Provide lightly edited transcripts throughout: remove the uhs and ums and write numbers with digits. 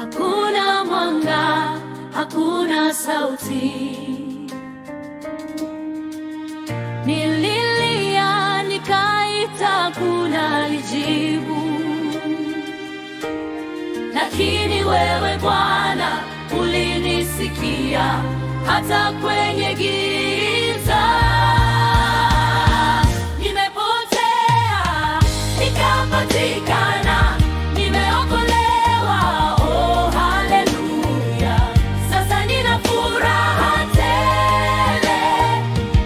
hakuna mwanga, hakuna sauti. Nililia nikaita, kuna lijibu, lakini wewe Bwana ulinisikia hata kwenye giza. Nimepotea nikapatikana, nimeokolewa, oh haleluya. Sasa nina furaha tele,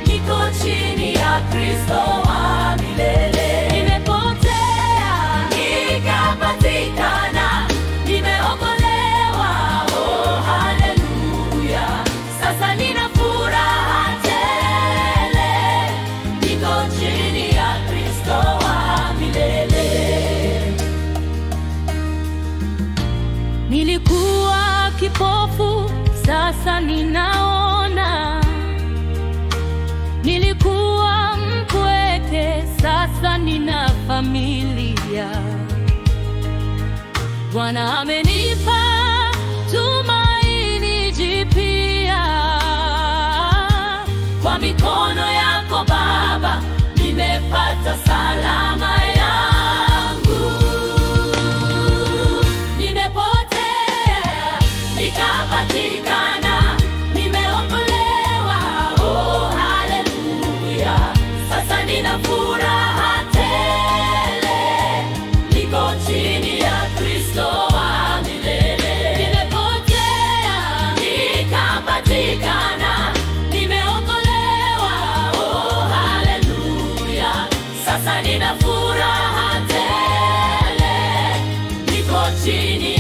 niko chini ya Kristo wa milele. Nimepotea nikapatikana, nimeokolewa, oh haleluya. Sasa nina furaha tele, niko chini ya Kristo wa milele. Nilikuwa kipofu, sasa ninaona. Nilikuwa mpweke, sasa nina familia. Bwana amenipa tumaini jipya. Kwa mikono yako Baba, nimepata salama yangu. Nimepotea nikapatikana, nimeokolewa, oh haleluya. Sasa nina furaha tele, niko chini ya Kristo wa milele. Nimepotea nikapatikana, nimeokolewa, oh haleluya. Sasa nina furaha tele, niko chini